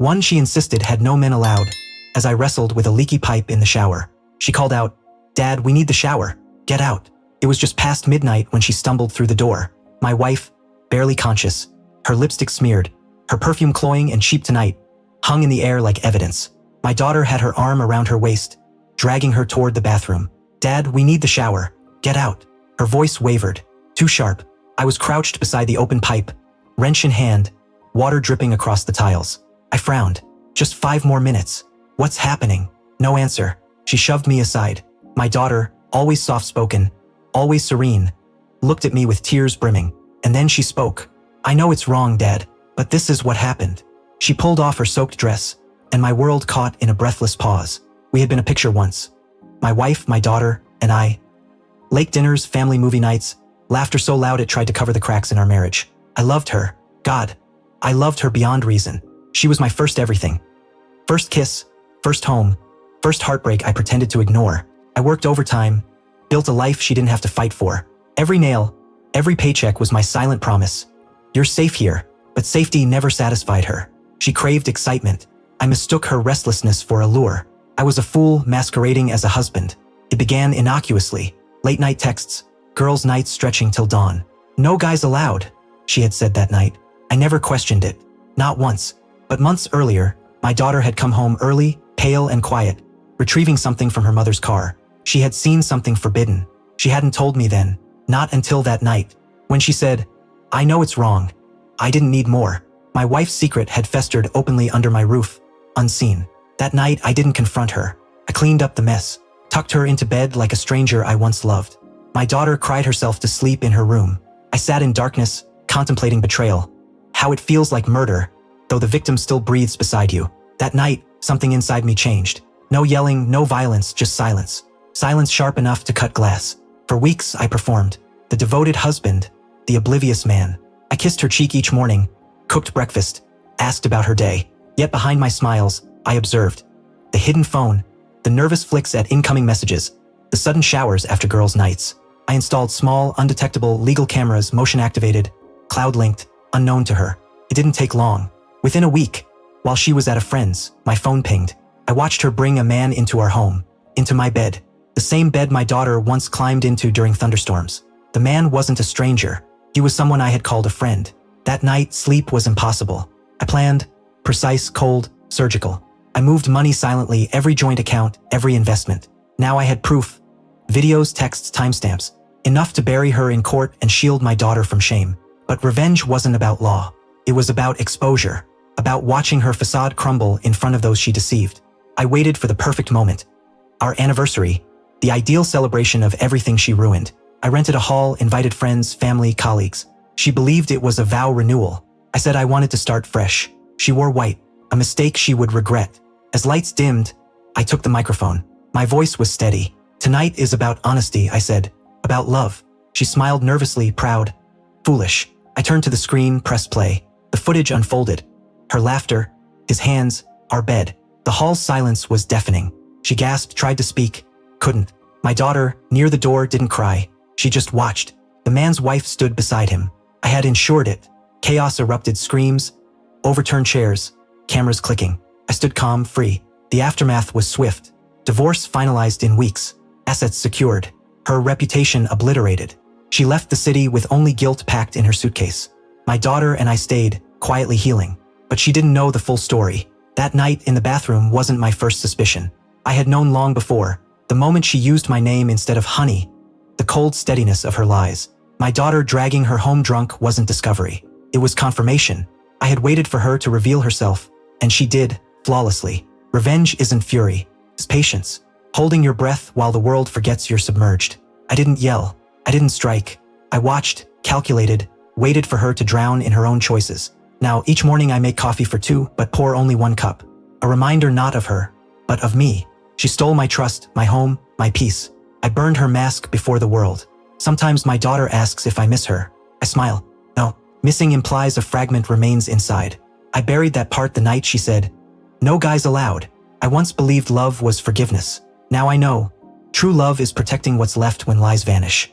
One she insisted had no men allowed. As I wrestled with a leaky pipe in the shower, she called out, "Dad, we need the shower. Get out." It was just past midnight when she stumbled through the door. My wife, barely conscious, her lipstick smeared, her perfume cloying and cheap tonight, hung in the air like evidence. My daughter had her arm around her waist, dragging her toward the bathroom. "Dad, we need the shower. Get out." Her voice wavered, too sharp. I was crouched beside the open pipe, wrench in hand, water dripping across the tiles. I frowned. Just 5 more minutes. What's happening? No answer. She shoved me aside. My daughter, always soft-spoken, always serene, looked at me with tears brimming, and then she spoke. "I know it's wrong, Dad, but this is what happened." She pulled off her soaked dress, and my world caught in a breathless pause. We had been a picture once. My wife, my daughter, and I. Lake dinners, family movie nights, laughter so loud it tried to cover the cracks in our marriage. I loved her. God, I loved her beyond reason. She was my first everything. First kiss, first home, first heartbreak I pretended to ignore. I worked overtime, built a life she didn't have to fight for. Every nail, every paycheck was my silent promise. "You're safe here," but safety never satisfied her. She craved excitement. I mistook her restlessness for a lure. I was a fool masquerading as a husband. It began innocuously. Late-night texts, girls' nights stretching till dawn. "No guys allowed," she had said that night. I never questioned it. Not once. But months earlier, my daughter had come home early, pale and quiet, retrieving something from her mother's car. She had seen something forbidden. She hadn't told me then. Not until that night. When she said, "I know it's wrong." I didn't need more. My wife's secret had festered openly under my roof, unseen. That night, I didn't confront her. I cleaned up the mess, tucked her into bed like a stranger I once loved. My daughter cried herself to sleep in her room. I sat in darkness, contemplating betrayal. How it feels like murder, though the victim still breathes beside you. That night, something inside me changed. No yelling, no violence, just silence. Silence sharp enough to cut glass. For weeks, I performed. The devoted husband, the oblivious man. I kissed her cheek each morning, cooked breakfast, asked about her day. Yet behind my smiles, I observed the hidden phone, the nervous flicks at incoming messages, the sudden showers after girls' nights. I installed small, undetectable legal cameras, motion-activated, cloud-linked, unknown to her. It didn't take long. Within a week, while she was at a friend's, my phone pinged. I watched her bring a man into our home, into my bed, the same bed my daughter once climbed into during thunderstorms. The man wasn't a stranger. He was someone I had called a friend. That night, sleep was impossible. I planned, precise, cold, surgical. I moved money silently, every joint account, every investment. Now I had proof. Videos, texts, timestamps. Enough to bury her in court and shield my daughter from shame. But revenge wasn't about law. It was about exposure. About watching her facade crumble in front of those she deceived. I waited for the perfect moment. Our anniversary. The ideal celebration of everything she ruined. I rented a hall, invited friends, family, colleagues. She believed it was a vow renewal. I said I wanted to start fresh. She wore white, a mistake she would regret. As lights dimmed, I took the microphone. My voice was steady. "Tonight is about honesty," I said. "About love." She smiled nervously, proud. Foolish. I turned to the screen, pressed play. The footage unfolded. Her laughter, his hands, our bed. The hall's silence was deafening. She gasped, tried to speak, couldn't. My daughter, near the door, didn't cry. She just watched. The man's wife stood beside him. I had ensured it. Chaos erupted, screams, overturned chairs, cameras clicking. I stood calm, free. The aftermath was swift. Divorce finalized in weeks. Assets secured. Her reputation obliterated. She left the city with only guilt packed in her suitcase. My daughter and I stayed, quietly healing. But she didn't know the full story. That night in the bathroom wasn't my first suspicion. I had known long before. The moment she used my name instead of honey. The cold steadiness of her lies. My daughter dragging her home drunk wasn't discovery. It was confirmation. I had waited for her to reveal herself, and she did, flawlessly. Revenge isn't fury. It's patience. Holding your breath while the world forgets you're submerged. I didn't yell. I didn't strike. I watched, calculated, waited for her to drown in her own choices. Now, each morning I make coffee for 2, but pour only 1 cup. A reminder not of her, but of me. She stole my trust, my home, my peace. I burned her mask before the world. Sometimes my daughter asks if I miss her. I smile. No, missing implies a fragment remains inside. I buried that part the night she said, "No guys allowed." I once believed love was forgiveness. Now I know. True love is protecting what's left when lies vanish.